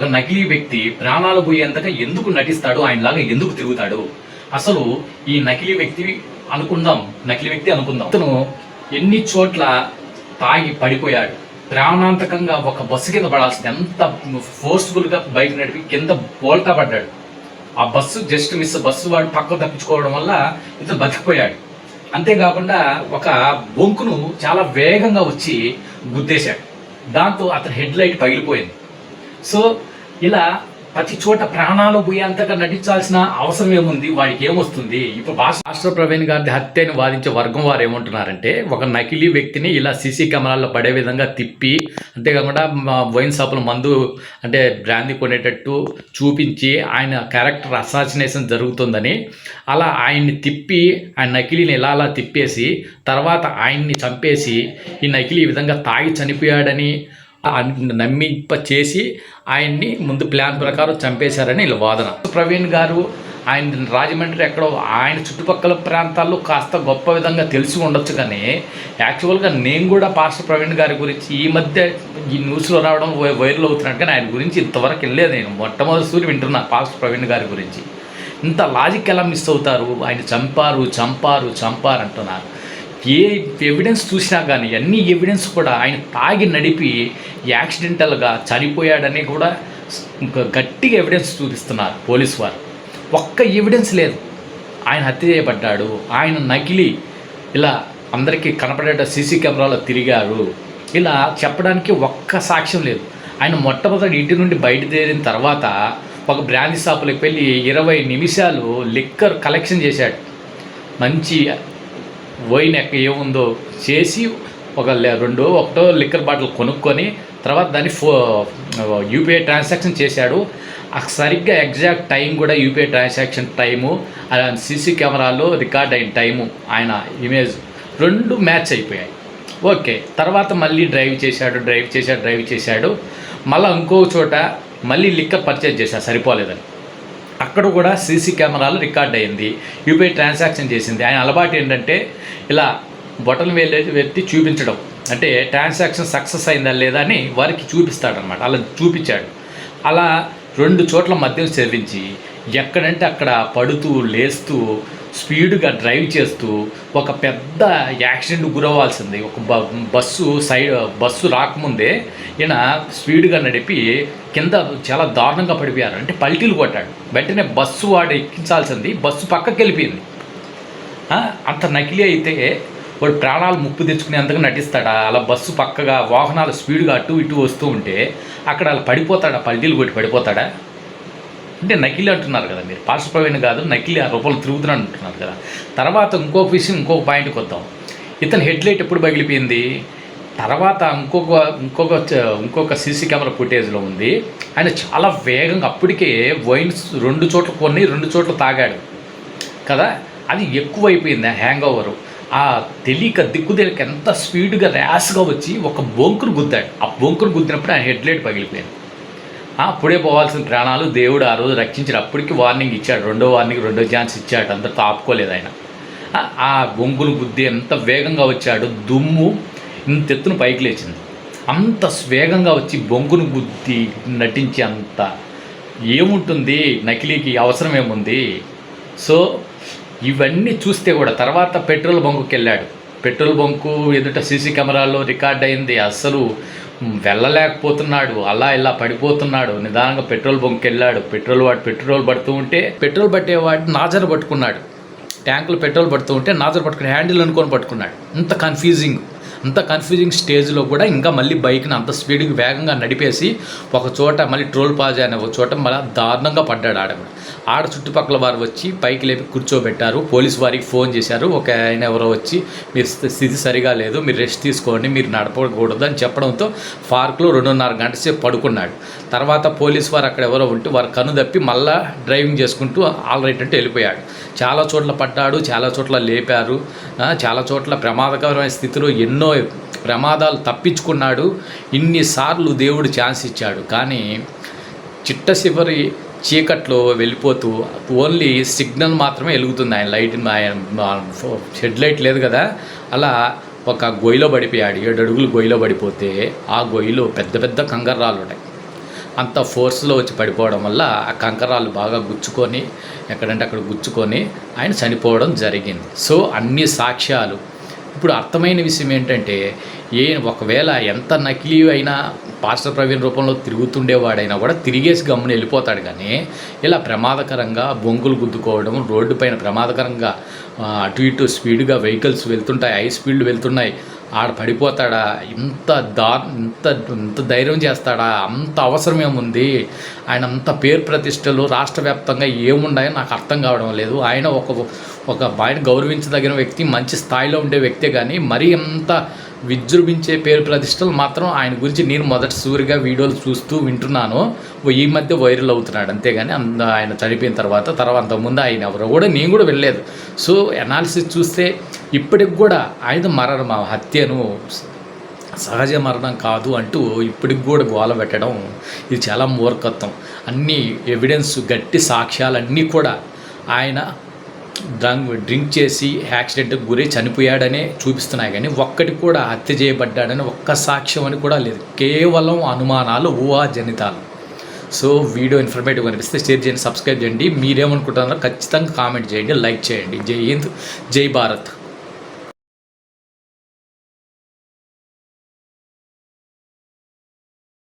ఒక నకిలీ వ్యక్తి ప్రాణాలు పోయేంతగా ఎందుకు నటిస్తాడు, ఆయనలాగా ఎందుకు తిరుగుతాడు? అసలు ఈ నకిలీ వ్యక్తి అనుకుందాం అతను ఎన్ని చోట్ల తాగి పడిపోయాడు, ప్రాణాంతకంగా ఒక బస్సు కింద పడాల్సింది, ఎంత ఫోర్స్ఫుల్గా బైక్ నడిపి కింద బోల్తా పడ్డాడు. ఆ బస్సు జస్ట్ మిస్, బస్సు వాడు పక్కకు తప్పించుకోవడం వల్ల ఇతను బతికిపోయాడు. అంతేకాకుండా ఒక బొంకును చాలా వేగంగా వచ్చి గుద్దేశాడు, దాంతో అతని హెడ్ లైట్ పగిలిపోయింది. సో ఇలా ప్రతి చోట ప్రాణాలు పోయేంతగా నటించాల్సిన అవసరం ఏముంది, వాడికి ఏమొస్తుంది? ఇప్పుడు రాష్ట్ర ప్రవీణ్ గారి హత్యని వాదించే వర్గం వారు ఏమంటున్నారంటే, ఒక నకిలీ వ్యక్తిని ఇలా సీసీ కెమెరాల్లో పడే విధంగా తిప్పి, అంతేకాకుండా వైన్ షాపుల మందు అంటే బ్రాందీ కొనేటట్టు చూపించి ఆయన క్యారెక్టర్ అసాసినేషన్ జరుగుతుందని, అలా ఆయన్ని తిప్పి ఆయన నకిలీని ఇలా తిప్పేసి తర్వాత ఆయన్ని చంపేసి ఈ నకిలీ ఈ విధంగా తాగి చనిపోయాడని నమ్మింప చేసి ఆయన్ని ముందు ప్లాన్ ప్రకారం చంపేశారని వీళ్ళ వాదన. ప్రవీణ్ గారు ఆయన రాజమండ్రి ఎక్కడో ఆయన చుట్టుపక్కల ప్రాంతాల్లో కాస్త గొప్ప విధంగా తెలిసి ఉండొచ్చు, కానీ యాక్చువల్గా నేను కూడా పాస్టర్ ప్రవీణ్ గారి గురించి ఈ మధ్య ఈ న్యూస్లో రావడం వైరల్ అవుతున్నాడు, కానీ ఆయన గురించి ఇంతవరకు వెళ్ళలేదు. నేను మొట్టమొదటిసారి వింటున్నా పాస్టర్ ప్రవీణ్ గారి గురించి. ఇంత లాజిక్ ఎలా మిస్ అవుతారు? ఆయన చంపారు అంటున్నారు. ఏ ఎవిడెన్స్ చూసినా కానీ అన్ని ఎవిడెన్స్ కూడా ఆయన తాగి నడిపి యాక్సిడెంటల్గా చనిపోయాడని కూడా గట్టిగా ఎవిడెన్స్ చూపిస్తున్నారు పోలీసు వారు. ఒక్క ఎవిడెన్స్ లేదు ఆయన హత్య చేయబడ్డాడు, ఆయన నకిలీ ఇలా అందరికీ కనపడేట సీసీ కెమెరాలో తిరిగారు ఇలా చెప్పడానికి ఒక్క సాక్ష్యం లేదు. ఆయన మొట్టమొదటి ఇంటి నుండి బయటదేరిన తర్వాత ఒక బ్రాందీ షాపులకు వెళ్ళి 20 నిమిషాలు లిక్కర్ కలెక్షన్ చేశాడు. మంచి వైన్ ఏముందో చేసి ఒకటో లిక్కర్ బాటిల్ కొనుక్కొని తర్వాత దాన్ని యూపీఐ ట్రాన్సాక్షన్ చేశాడు. సరిగ్గా ఎగ్జాక్ట్ టైం కూడా యూపీఐ ట్రాన్సాక్షన్ టైము, సీసీ కెమెరాలో రికార్డ్ అయిన టైము, ఆయన ఇమేజ్ 2 మ్యాచ్ అయిపోయాయి. ఓకే, తర్వాత మళ్ళీ డ్రైవ్ చేశాడు. మళ్ళీ ఇంకో చోట మళ్ళీ లిక్కర్ పర్చేజ్ చేశాడు, సరిపోలేదని. అక్కడ కూడా సీసీ కెమెరాలు రికార్డ్ అయ్యింది, యూపీఐ ట్రాన్సాక్షన్ చేసింది. ఆయన అలవాటు ఏంటంటే ఇలా బొటన్ వెత్తి చూపించడం, అంటే ట్రాన్సాక్షన్ సక్సెస్ అయిందా లేదా అని వారికి చూపిస్తాడనమాట. అలా చూపించాడు. అలా 2 చోట్ల మద్యం సేవించి ఎక్కడంటే అక్కడ పడుతూ లేస్తూ స్పీడ్గా డ్రైవ్ చేస్తూ ఒక పెద్ద యాక్సిడెంట్ గురవ్వాల్సింది. ఒక బస్సు రాకముందే ఈయన స్పీడ్గా నడిపి కింద చాలా దారుణంగా పడిపోయారు, అంటే పల్టీలు కొట్టాడు. వెంటనే బస్సు వాడు ఎక్కించాల్సింది బస్సు పక్కకి వెళ్ళిపోయింది. అంత నకిలీ అయితే వాడు ప్రాణాలు ముప్పు తెచ్చుకునేందుకు నటిస్తాడా? అలా బస్సు పక్కగా వాహనాలు స్పీడ్గా అటు ఇటు వస్తూ ఉంటే అక్కడ అలా పడిపోతాడా? పల్టీలు కొట్టి పడిపోతాడా? అంటే నకిలీ అంటున్నారు కదా మీరు, పాస్టర్ ప్రవీణ్ కాదు నకిలీ, ఆ రూపంలో తిరుగుతున్నాడు అంటున్నారు కదా. తర్వాత ఇంకొక పాయింట్కి వద్దాం. ఇతని హెడ్ లైట్ ఎప్పుడు పగిలిపోయింది? తర్వాత ఇంకొక సీసీ కెమెరా ఫుటేజ్లో ఉంది. ఆయన చాలా వేగంగా అప్పటికే వైన్స్ 2 చోట్ల కొన్ని 2 చోట్ల తాగాడు కదా, అది ఎక్కువైపోయింది ఆ హ్యాంగ్ ఓవరు. ఆ దిక్కుతెలిక ఎంత స్పీడ్గా ర్యాష్గా వచ్చి ఒక బొంకును గుద్దాడు. ఆ బొంకును గుద్దినప్పుడు ఆయన హెడ్ లైట్ పగిలిపోయింది. అప్పుడే పోవాల్సిన ప్రాణాలు దేవుడు ఆ రోజు రక్షించాడు. అప్పటికి వార్నింగ్ ఇచ్చాడు, రెండో ఛాన్స్ ఇచ్చాడు, అంతతో ఆపుకోలేదు ఆయన. ఆ బొంగును గుద్ది ఎంత వేగంగా వచ్చాడు, దుమ్ము ఇంత ఎత్తున పైకి లేచింది. అంత వేగంగా వచ్చి బొంగును గుద్ది నటించి అంత ఏముంటుంది, నకిలీకి అవసరం ఏముంది? సో ఇవన్నీ చూస్తే కూడా తర్వాత పెట్రోల్ బంకుకి వెళ్ళాడు. పెట్రోల్ బంకు ఎదుట సీసీ కెమెరాలో రికార్డ్ అయింది. అస్సలు వెళ్ళలేకపోతున్నాడు, అలా ఇలా పడిపోతున్నాడు. నిదానంగా పెట్రోల్ బంక్కి వెళ్ళాడు. పెట్రోల్ పడుతూ ఉంటే పెట్రోల్ పట్టేవాడు నాజర్ పట్టుకున్నాడు. ట్యాంకులు పెట్రోల్ పడుతూ ఉంటే నాజర్ పట్టుకుని హ్యాండిల్ అనుకొని పట్టుకున్నాడు. అంత కన్ఫ్యూజింగ్ స్టేజ్లో కూడా ఇంకా మళ్ళీ బైక్ని అంత స్పీడ్గా వేగంగా నడిపేసి ఒక చోట మళ్ళీ ట్రోల్ ప్లాజా అనే ఒక చోట మళ్ళీ దారుణంగా పడ్డాడు. ఆడ చుట్టుపక్కల వారు వచ్చి పైకి లేపి కూర్చోబెట్టారు. పోలీసు వారికి ఫోన్ చేశారు. ఒక ఆయన ఎవరో వచ్చి మీరు స్థితి సరిగా లేదు, మీరు రెస్ట్ తీసుకోండి, మీరు నడపకూడదు అని చెప్పడంతో పార్క్లో 2.5 గంటల సేపు పడుకున్నాడు. తర్వాత పోలీసు వారు అక్కడ ఎవరో ఉంటే వారు కన్ను తప్పి మళ్ళీ డ్రైవింగ్ చేసుకుంటూ ఆల్ రైట్ అంటే వెళ్ళిపోయాడు. చాలా చోట్ల పడ్డాడు, చాలా చోట్ల లేపారు, చాలా చోట్ల ప్రమాదకరమైన స్థితిలో ఎన్నో ప్రమాదాలు తప్పించుకున్నాడు. ఇన్నిసార్లు దేవుడు ఛాన్స్ ఇచ్చాడు, కానీ చిట్ట చివరి చీకట్లో వెళ్ళిపోతూ ఓన్లీ సిగ్నల్ మాత్రమే వెలుగుతుంది. ఆయన లైట్, హెడ్ లైట్ లేదు కదా. అలా ఒక గొయ్యిలో పడిపోయాడు. 7 అడుగులు గొయ్యిలో పడిపోతే ఆ గొయ్యిలో పెద్ద పెద్ద కంకర్రాలు ఉంటాయి. అంత ఫోర్స్లో వచ్చి పడిపోవడం వల్ల ఆ కంకరాలు బాగా గుచ్చుకొని ఎక్కడంటే అక్కడ గుచ్చుకొని ఆయన చనిపోవడం జరిగింది. సో అన్ని సాక్ష్యాలు ఇప్పుడు అర్థమైన విషయం ఏంటంటే ఒకవేళ ఎంత నకిలీ అయినా పాస్టర్ ప్రవీణ్ రూపంలో తిరుగుతుండేవాడైనా కూడా తిరిగేసి గమ్మున వెళ్ళిపోతాడు. కానీ ఇలా ప్రమాదకరంగా బొంగులు గుద్దుకోవడం, రోడ్డు పైన ప్రమాదకరంగా అటు ఇటు స్పీడ్గా వెహికల్స్ వెళ్తుంటాయి, హై స్పీడ్లు వెళ్తున్నాయి, ఆడ పడిపోతాడా? ఇంత ఇంత ధైర్యం చేస్తాడా? అంత అవసరం ఏముంది? ఆయన అంత పేరు ప్రతిష్టలు రాష్ట్ర వ్యాప్తంగా ఏముండాయో నాకు అర్థం కావడం లేదు. ఆయన ఆయన గౌరవించదగిన వ్యక్తి, మంచి స్థాయిలో ఉండే వ్యక్తే, కానీ మరీ అంత విజృంభించే పేరు ప్రతిష్టలు మాత్రం ఆయన గురించి నేను మొదటిసారిగా వీడియోలు చూస్తూ వింటున్నాను. ఈ మధ్య వైరల్ అవుతున్నాడు అంతేగాని ఆయన చనిపోయిన తర్వాత ముందు ఆయన ఎవరో కూడా నేను కూడా వెళ్ళలేదు. సో అనాలిసిస్ చూస్తే ఇప్పటికి కూడా ఆయన మరణం హత్యను సహజ మరణం కాదు అంటూ ఇప్పటికి కూడా గోల పెట్టడం ఇది చాలా మూర్ఖత్వం. అన్ని ఎవిడెన్స్, గట్టి సాక్ష్యాలన్నీ కూడా ఆయన డ్రింక్ చేసి యాక్సిడెంట్కి గురి చనిపోయాడనే చూపిస్తున్నాయి. కానీ ఒక్కటి కూడా హత్య చేయబడ్డాడని ఒక్క సాక్ష్యం అని కూడా లేదు. కేవలం అనుమానాలు, ఊహాజనితాలు. సో వీడియో ఇన్ఫర్మేటివ్ అనిపిస్తే షేర్ చేయండి, సబ్స్క్రైబ్ చేయండి. మీరేమనుకుంటున్నారో ఖచ్చితంగా కామెంట్ చేయండి, లైక్ చేయండి. జై హింద్, జై భారత్.